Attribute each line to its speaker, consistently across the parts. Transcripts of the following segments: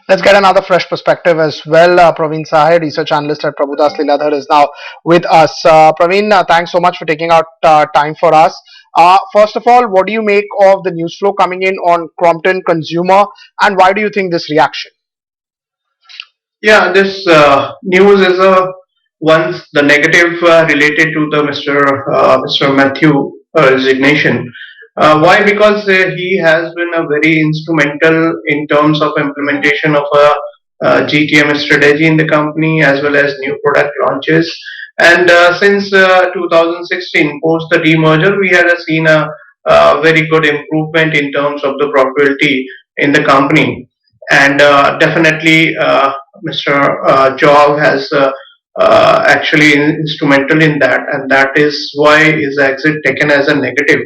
Speaker 1: Let's get another fresh perspective as well. Praveen Sahay, research analyst at Prabhudas Lilladher, is now with us. Praveen, thanks so much for taking out time for us. First of all, what do you make of the news flow coming in on Crompton Consumer, and why do you think this reaction?
Speaker 2: Yeah, this news is once the negative related to the Mr. Matthew resignation. Why? Because he has been a very instrumental in terms of implementation of a GTM strategy in the company as well as new product launches. And since 2016, post the demerger, we had seen a very good improvement in terms of the profitability in the company. And definitely, Mr. Job has actually instrumental in that, and that is why his exit taken as a negative.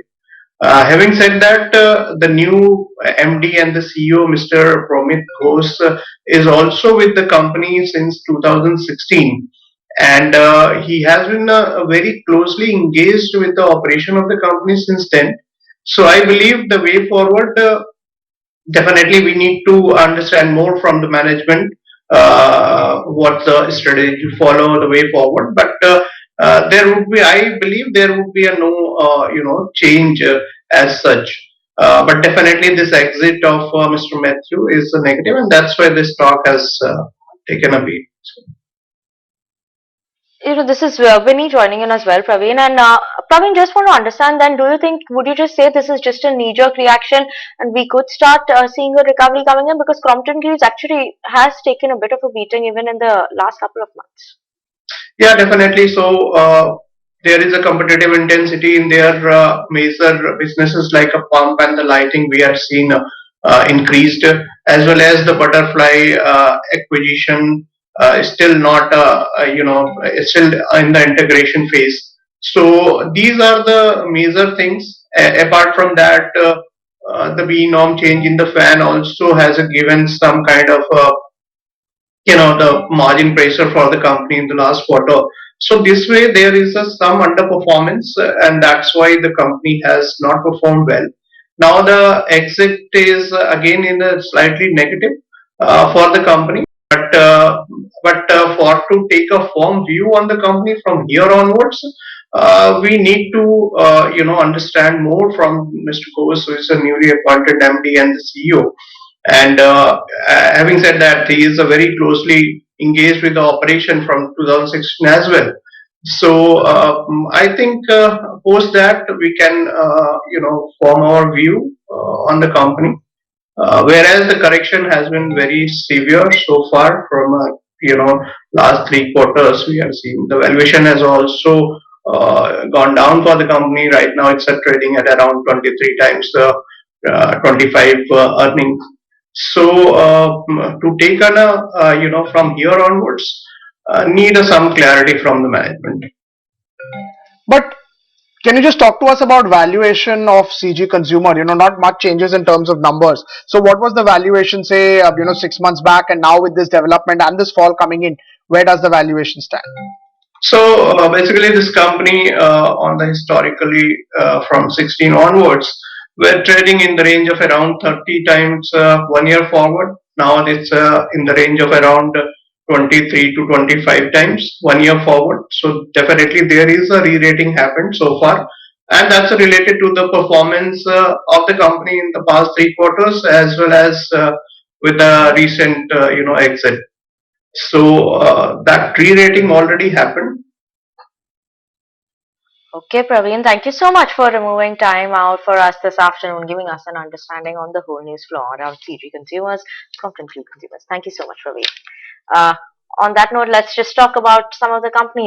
Speaker 2: Having said that, the new MD and the CEO, Mr. Promit Ghosh, is also with the company since 2016, and he has been very closely engaged with the operation of the company since then. So I believe the way forward, definitely we need to understand more from the management what the strategy to follow the way forward. But there would be, I believe, there would be a no, change as such. But definitely, this exit of Mr. Matthew is a negative, and that's why this stock has taken a beat.
Speaker 3: This is Vinny joining in as well, Praveen. And Praveen, just want to understand then, do you think, would you just say this is just a knee-jerk reaction and we could start seeing a recovery coming in? Because Crompton Greaves actually has taken a bit of a beating even in the last couple of months.
Speaker 2: Yeah, definitely. So there is a competitive intensity in their major businesses like a pump and the lighting. We have seen increased, as well as the butterfly acquisition is still not, is still in the integration phase. So these are the major things. Apart from that, the B norm change in the fan also has given some kind of the margin pressure for the company in the last quarter. So this way there is some underperformance, and that's why the company has not performed well. Now the exit is again in a slightly negative for the company, but for to take a firm view on the company from here onwards, we need to understand more from Mr. Kovacs, who is a newly appointed MD and the CEO. And having said that, he is very closely engaged with the operation from 2016 as well. So I think post that we can form our view on the company. Whereas the correction has been very severe so far from last 3 quarters, we have seen the valuation has also gone down for the company. Right now it's trading at around 23 times 25 earnings. So to take on from here onwards, need some clarity from the management.
Speaker 1: But can you just talk to us about valuation of CG Consumer? Not much changes in terms of numbers. So what was the valuation, say, 6 months back, and now with this development and this fall coming in, where does the valuation stand?
Speaker 2: So basically, this company on the historically from 16 onwards, we're trading in the range of around 30 times 1 year forward. Now it's in the range of around 23 to 25 times 1 year forward. So definitely there is a re-rating happened so far, and that's related to the performance of the company in the past 3 quarters as well as with the recent exit. So that re-rating already happened.
Speaker 3: Okay, Praveen, thank you so much for removing time out for us this afternoon, giving us an understanding on the whole news flow around CG consumers, Crompton Greaves consumers. Thank you so much, Praveen. Uh, on that note, let's just talk about some of the companies.